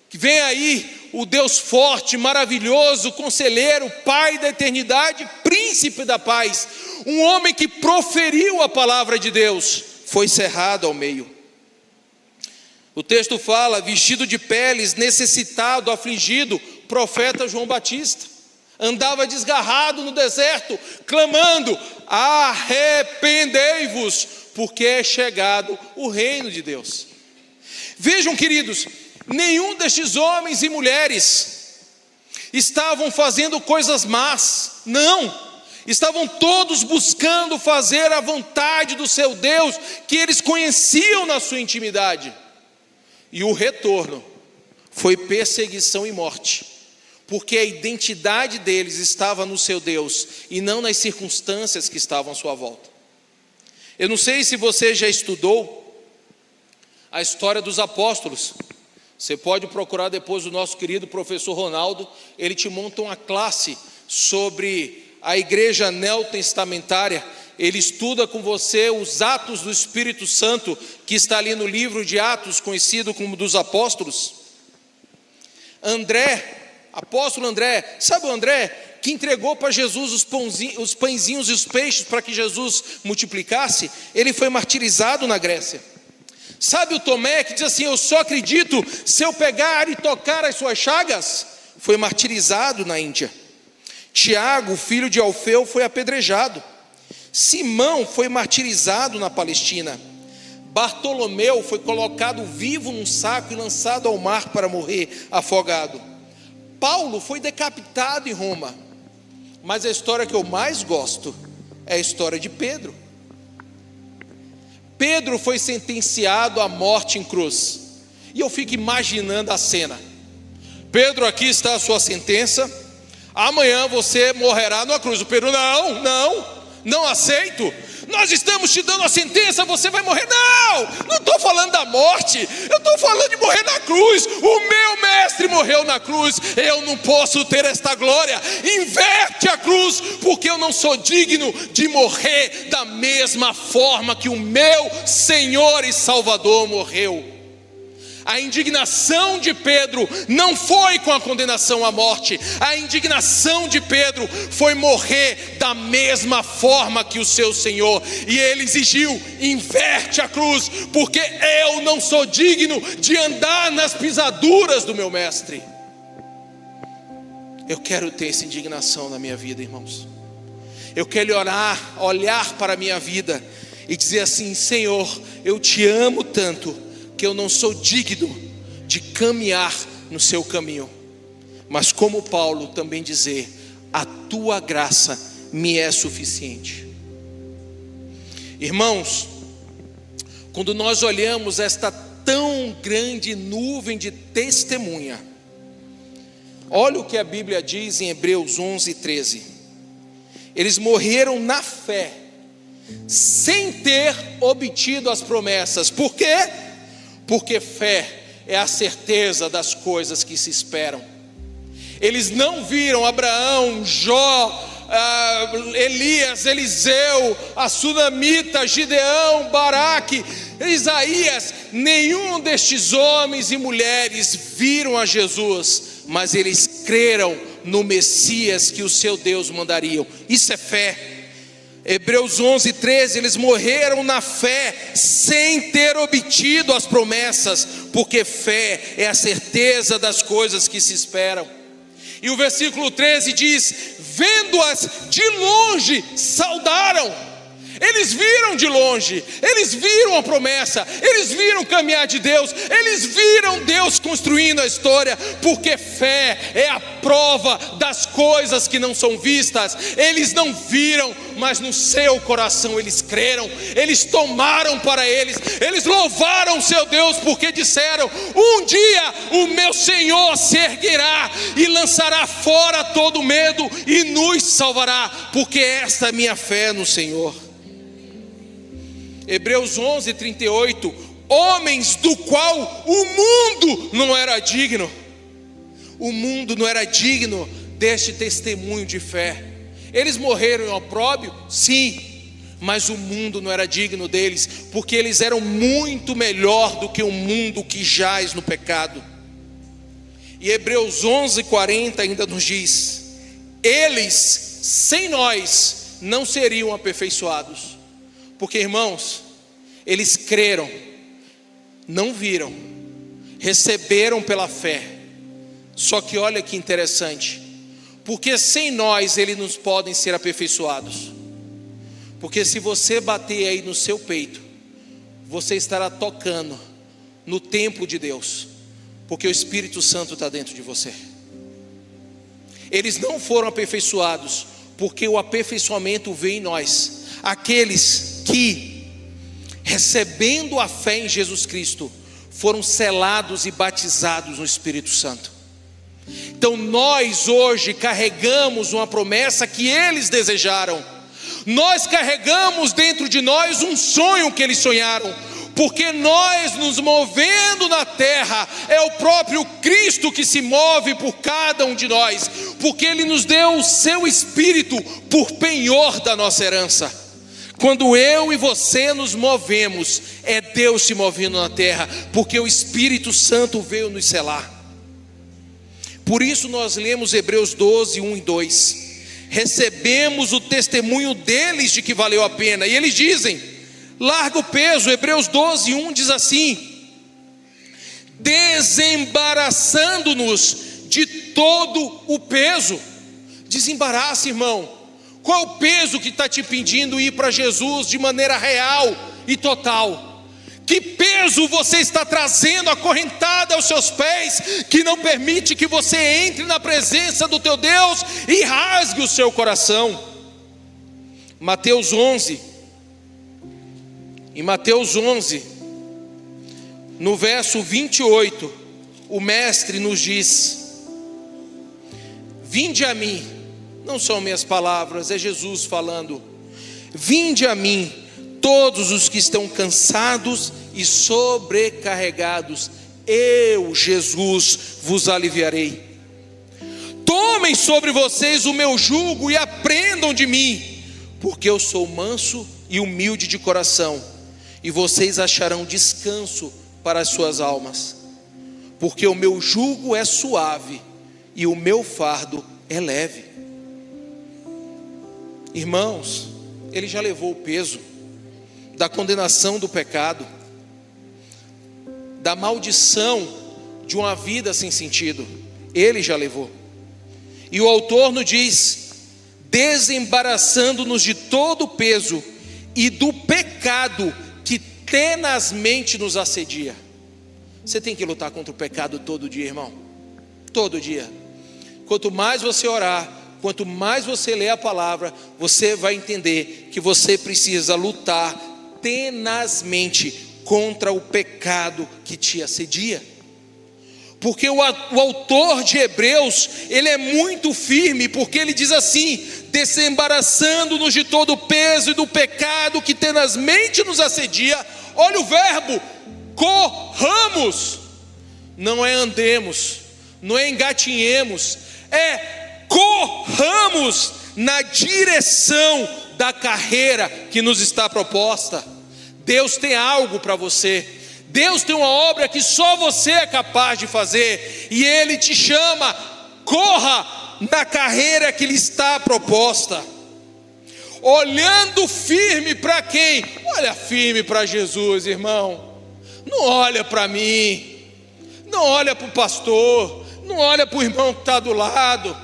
que vem aí o Deus forte, maravilhoso, conselheiro, Pai da eternidade, príncipe da paz. Um homem que proferiu a palavra de Deus, foi cerrado ao meio. O texto fala: vestido de peles, necessitado, afligido, profeta João Batista. Andava desgarrado no deserto, clamando: arrependei-vos, porque é chegado o reino de Deus. Vejam, queridos, nenhum destes homens e mulheres estavam fazendo coisas más, não. Estavam todos buscando fazer a vontade do seu Deus, que eles conheciam na sua intimidade. E o retorno foi perseguição e morte, porque a identidade deles estava no seu Deus e não nas circunstâncias que estavam à sua volta. Eu não sei se você já estudou a história dos apóstolos. Você pode procurar depois o nosso querido professor Ronaldo, ele te monta uma classe sobre a igreja neotestamentária, ele estuda com você os atos do Espírito Santo, que está ali no livro de Atos, conhecido como dos apóstolos. Apóstolo André, sabe o André que entregou para Jesus os pãezinhos e os peixes para que Jesus multiplicasse? Ele foi martirizado na Grécia. Sabe o Tomé que diz assim: eu só acredito se eu pegar e tocar as suas chagas? Foi martirizado na Índia. Tiago, filho de Alfeu, foi apedrejado. Simão foi martirizado na Palestina. Bartolomeu foi colocado vivo num saco e lançado ao mar para morrer afogado. Paulo foi decapitado em Roma. Mas a história que eu mais gosto é a história de Pedro. Pedro foi sentenciado à morte em cruz. E eu fico imaginando a cena. Pedro, aqui está a sua sentença. Amanhã você morrerá numa cruz. O Pedro: não aceito. Nós estamos te dando a sentença, você vai morrer. Não estou falando da morte, eu estou falando de morrer na cruz. O meu mestre morreu na cruz, eu não posso ter esta glória. Inverte a cruz, porque eu não sou digno de morrer da mesma forma que o meu Senhor e Salvador morreu. A indignação de Pedro não foi com a condenação à morte. A indignação de Pedro foi morrer da mesma forma que o seu Senhor. E ele exigiu: inverte a cruz, porque eu não sou digno de andar nas pisaduras do meu mestre. Eu quero ter essa indignação na minha vida, irmãos. Eu quero olhar para a minha vida e dizer assim: Senhor, eu te amo tanto que eu não sou digno de caminhar no seu caminho. Mas como Paulo também dizer: a tua graça me é suficiente. Irmãos, quando nós olhamos esta tão grande nuvem de testemunha, olha o que a Bíblia diz em Hebreus 11:13. Eles morreram na fé, sem ter obtido as promessas. Por quê? Porque fé é a certeza das coisas que se esperam. Eles não viram Abraão, Jó, Elias, Eliseu, a Sunamita, Gideão, Baraque, Isaías. Nenhum destes homens e mulheres viram a Jesus, mas eles creram no Messias que o seu Deus mandaria. Isso é fé. Hebreus 11:13, eles morreram na fé, sem ter obtido as promessas, porque fé é a certeza das coisas que se esperam. E o versículo 13 diz: vendo-as de longe, saudaram. Eles viram de longe, eles viram a promessa, eles viram o caminhar de Deus, eles viram Deus construindo a história, porque fé é a prova das coisas que não são vistas. Eles não viram, mas no seu coração eles creram, eles tomaram para eles louvaram o seu Deus, porque disseram: um dia o meu Senhor se erguerá e lançará fora todo medo e nos salvará, porque esta é a minha fé no Senhor. Hebreus 11:38, homens do qual o mundo não era digno. O mundo não era digno deste testemunho de fé. Eles morreram em opróbrio? Sim, mas o mundo não era digno deles, porque eles eram muito melhor do que o mundo que jaz no pecado. E Hebreus 11:40 ainda nos diz: eles sem nós não seriam aperfeiçoados. Porque, irmãos, eles creram, não viram, receberam pela fé. Só que olha que interessante, porque sem nós eles não podem ser aperfeiçoados. Porque se você bater aí no seu peito, você estará tocando no templo de Deus, porque o Espírito Santo está dentro de você. Eles não foram aperfeiçoados, porque o aperfeiçoamento veio em nós. Aqueles que, recebendo a fé em Jesus Cristo, foram selados e batizados no Espírito Santo. Então nós hoje carregamos uma promessa que eles desejaram. Nós carregamos dentro de nós um sonho que eles sonharam. porque nós nos movendo na terra, é o próprio Cristo que se move por cada um de nós, porque Ele nos deu o seu Espírito por penhor da nossa herança. Quando eu e você nos movemos, é Deus se movendo na terra, porque o Espírito Santo veio nos selar. Por isso nós lemos Hebreus 12, 1 e 2. Recebemos o testemunho deles de que valeu a pena. E eles dizem, larga o peso. Hebreus 12, 1 diz assim: desembaraçando-nos de todo o peso. Desembaraça, irmão. Qual é o peso que está te impedindo ir para Jesus de maneira real e total? Que peso você está trazendo acorrentado aos seus pés, que não permite que você entre na presença do teu Deus e rasgue o seu coração? Mateus 11, em Mateus 11, no verso 28, o mestre nos diz: vinde a mim. Não são minhas palavras, é Jesus falando. Vinde a mim, todos os que estão cansados e sobrecarregados, eu, Jesus, vos aliviarei. Tomem sobre vocês o meu jugo e aprendam de mim, porque eu sou manso e humilde de coração, e vocês acharão descanso para as suas almas, porque o meu jugo é suave e o meu fardo é leve. Irmãos, Ele já levou o peso da condenação do pecado, da maldição de uma vida sem sentido. Ele já levou. E o autor nos diz: desembaraçando-nos de todo o peso e do pecado que tenazmente nos assedia. Você tem que lutar contra o pecado todo dia, irmão. Todo dia. Quanto mais você orar, quanto mais você ler a palavra, você vai entender que você precisa lutar tenazmente contra o pecado que te assedia. Porque o autor de Hebreus, ele é muito firme, porque ele diz assim: desembaraçando-nos de todo o peso e do pecado que tenazmente nos assedia. Olha o verbo, corramos. Não é andemos, não é engatinhemos, é corramos na direção da carreira que nos está proposta. Deus tem algo para você. Deus tem uma obra que só você é capaz de fazer, e Ele te chama: corra na carreira que lhe está proposta. Olhando firme para quem? Olha firme para Jesus, irmão. Não olha para mim, não olha para o pastor, não olha para o irmão que está do lado.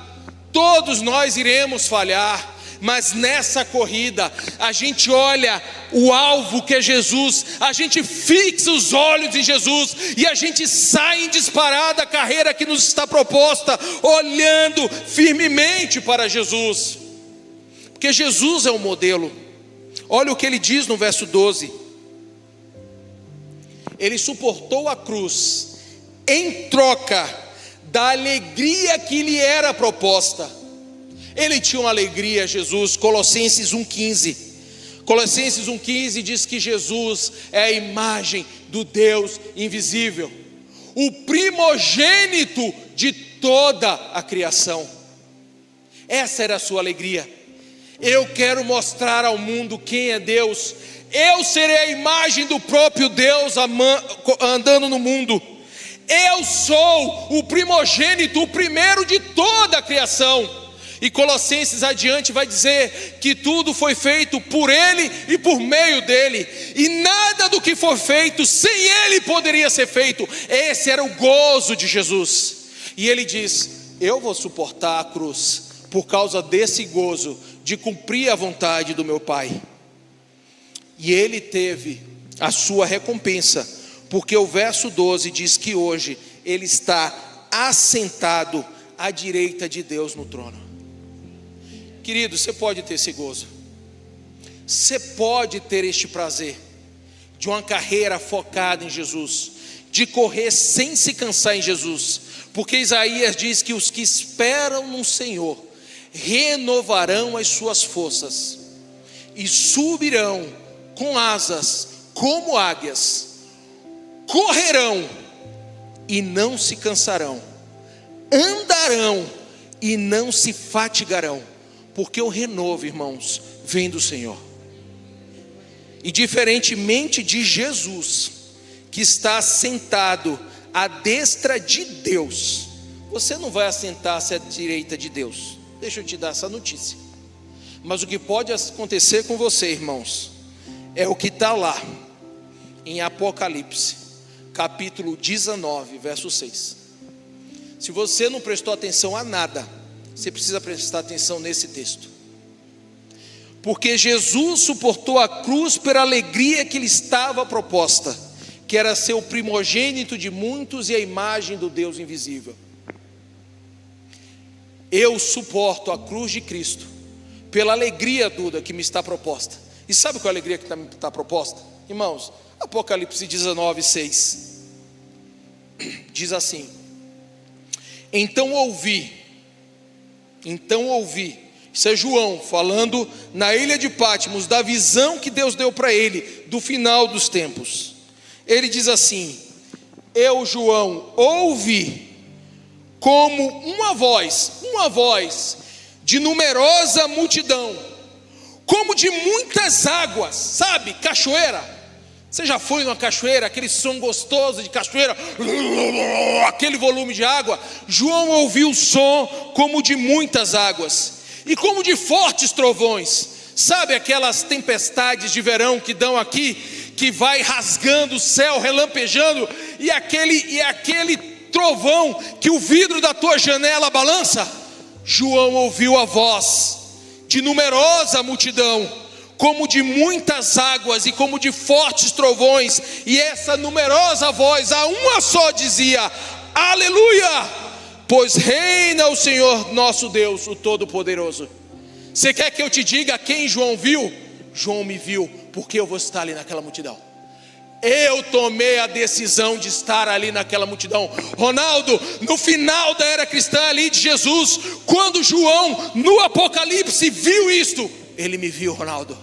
Todos nós iremos falhar, mas nessa corrida a gente olha o alvo que é Jesus, a gente fixa os olhos em Jesus e a gente sai em disparada a carreira que nos está proposta, olhando firmemente para Jesus, porque Jesus é o modelo. Olha o que ele diz no verso 12: ele suportou a cruz em troca da alegria que lhe era proposta. Ele tinha uma alegria, Jesus. Colossenses 1,15. Colossenses 1,15 diz que Jesus é a imagem do Deus invisível, o primogênito de toda a criação. Essa era a sua alegria. Eu quero mostrar ao mundo quem é Deus. Eu serei a imagem do próprio Deus andando no mundo. Eu sou o primogênito, o primeiro de toda a criação. E Colossenses adiante vai dizer que tudo foi feito por Ele e por meio dEle, e nada do que for feito sem Ele poderia ser feito. Esse era o gozo de Jesus. E Ele diz: eu vou suportar a cruz por causa desse gozo de cumprir a vontade do meu Pai. E Ele teve a sua recompensa, porque o verso 12 diz que hoje Ele está assentado à direita de Deus no trono. Querido, você pode ter esse gozo, você pode ter este prazer de uma carreira focada em Jesus, de correr sem se cansar em Jesus, porque Isaías diz que os que esperam no Senhor renovarão as suas forças e subirão com asas como águias, correrão e não se cansarão, andarão e não se fatigarão, porque o renovo, irmãos, vem do Senhor. E diferentemente de Jesus, que está sentado à destra de Deus, você não vai assentar-se à direita de Deus. Deixa eu te dar essa notícia. Mas o que pode acontecer com você, irmãos, é o que está lá em Apocalipse, capítulo 19, verso 6. Se você não prestou atenção a nada, você precisa prestar atenção nesse texto. Porque Jesus suportou a cruz pela alegria que lhe estava proposta, que era ser o primogênito de muitos e a imagem do Deus invisível. Eu suporto a cruz de Cristo pela alegria, Duda, que me está proposta. E sabe qual é a alegria que está proposta? Irmãos, Apocalipse 19, 6 diz assim: Então ouvi, isso é João falando na ilha de Patmos, da visão que Deus deu para ele, do final dos tempos. Ele diz assim: eu, João, ouvi como uma voz de numerosa multidão, como de muitas águas, sabe, cachoeira. Você já foi numa cachoeira, aquele som gostoso de cachoeira, aquele volume de água? João ouviu o som como de muitas águas, e como de fortes trovões. Sabe aquelas tempestades de verão que dão aqui, que vai rasgando o céu, relampejando, e aquele trovão que o vidro da tua janela balança? João ouviu a voz de numerosa multidão, como de muitas águas e como de fortes trovões, e essa numerosa voz, a uma só, dizia: aleluia, pois reina o Senhor nosso Deus, o Todo-Poderoso. Você quer que eu te diga quem João viu? João me viu, porque eu vou estar ali naquela multidão. Eu tomei a decisão de estar ali naquela multidão. Ronaldo, no final da era cristã ali de Jesus, quando João no Apocalipse viu isto, ele me viu, Ronaldo,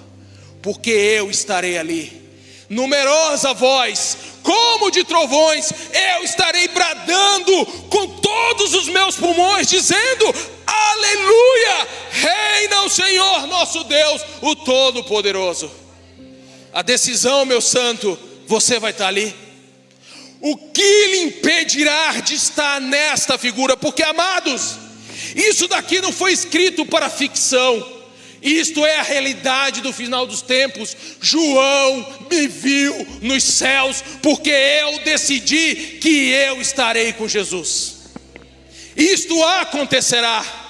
porque eu estarei ali. Numerosa voz, como de trovões, eu estarei bradando com todos os meus pulmões, dizendo: aleluia, reina o Senhor nosso Deus, o Todo-Poderoso. A decisão, meu santo, você vai estar ali. O que lhe impedirá de estar nesta figura? Porque, amados, isso daqui não foi escrito para ficção. Isto é a realidade do final dos tempos. João me viu nos céus, porque eu decidi que eu estarei com Jesus. Isto acontecerá.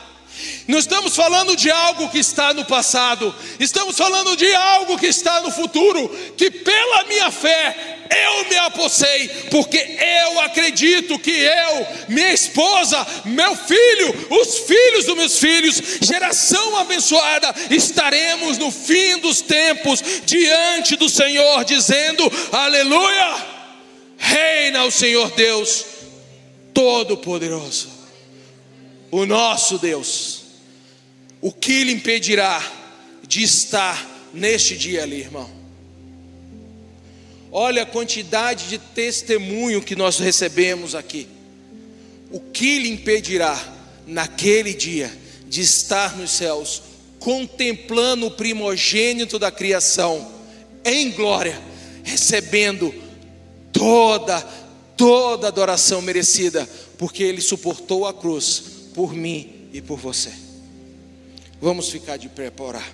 Não estamos falando de algo que está no passado, estamos falando de algo que está no futuro, que pela minha fé eu me apossei, porque eu acredito que eu, minha esposa, meu filho, os filhos dos meus filhos, geração abençoada, estaremos no fim dos tempos diante do Senhor, dizendo: aleluia, reina o Senhor Deus Todo-Poderoso, o nosso Deus. O que lhe impedirá de estar neste dia ali, irmão? Olha a quantidade de testemunho que nós recebemos aqui. O que lhe impedirá naquele dia de estar nos céus, contemplando o primogênito da criação em glória, recebendo toda adoração merecida, porque ele suportou a cruz por mim e por você. Vamos ficar de pé para orar.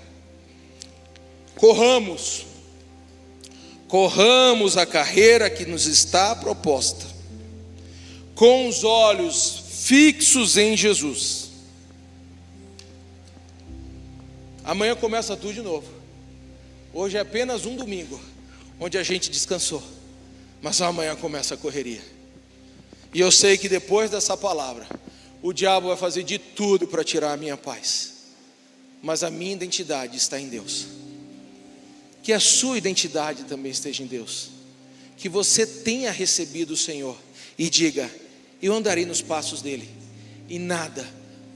Corramos a carreira que nos está proposta, com os olhos fixos em Jesus. Amanhã começa tudo de novo. Hoje é apenas um domingo, onde a gente descansou, mas amanhã começa a correria. E eu sei que depois dessa palavra, o diabo vai fazer de tudo para tirar a minha paz. Mas a minha identidade está em Deus. Que a sua identidade também esteja em Deus. Que você tenha recebido o Senhor e diga: eu andarei nos passos dele, e nada,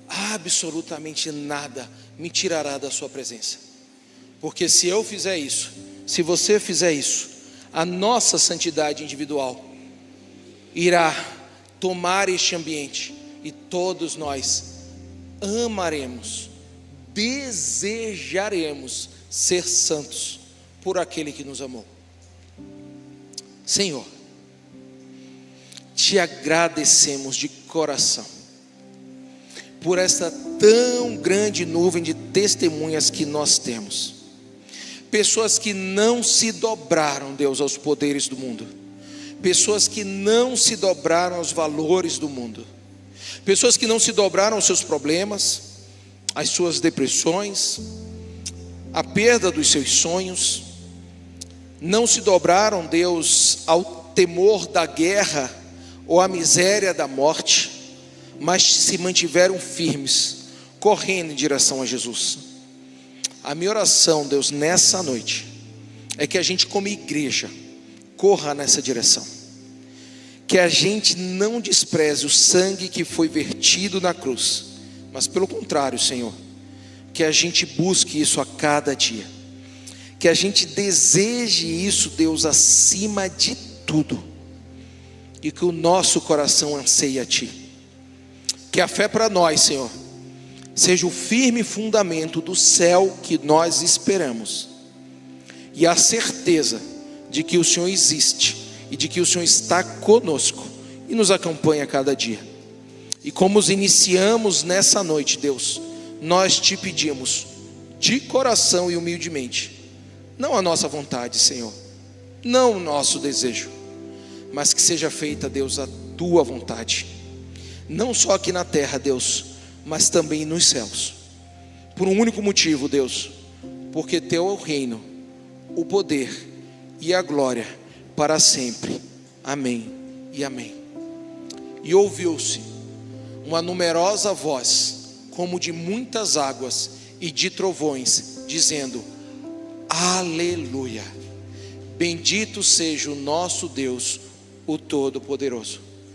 absolutamente nada, me tirará da sua presença. Porque se eu fizer isso, se você fizer isso, a nossa santidade individual irá tomar este ambiente e todos nós amaremos, desejaremos ser santos por aquele que nos amou. Senhor, te agradecemos de coração por esta tão grande nuvem de testemunhas que nós temos. Pessoas que não se dobraram, Deus, aos poderes do mundo. Pessoas que não se dobraram aos valores do mundo. Pessoas que não se dobraram aos seus problemas, às suas depressões, à perda dos seus sonhos. Não se dobraram, Deus, ao temor da guerra ou à miséria da morte, mas se mantiveram firmes, correndo em direção a Jesus. A minha oração, Deus, nessa noite, é que a gente como igreja, corra nessa direção. Que a gente não despreze o sangue que foi vertido na cruz, mas pelo contrário, Senhor, que a gente busque isso a cada dia. Que a gente deseje isso, Deus, acima de tudo. E que o nosso coração anseie a Ti. Que a fé para nós, Senhor, seja o firme fundamento do céu que nós esperamos. E a certeza de que o Senhor existe e de que o Senhor está conosco e nos acompanha a cada dia. E como os iniciamos nessa noite, Deus, nós te pedimos de coração e humildemente, não a nossa vontade, Senhor, não o nosso desejo, mas que seja feita, Deus, a tua vontade, não só aqui na terra, Deus, mas também nos céus. Por um único motivo, Deus, porque teu é o reino, o poder e a glória para sempre. Amém e amém. E ouviu-se uma numerosa voz, como de muitas águas e de trovões, dizendo: Aleluia! Bendito seja o nosso Deus, o Todo-Poderoso.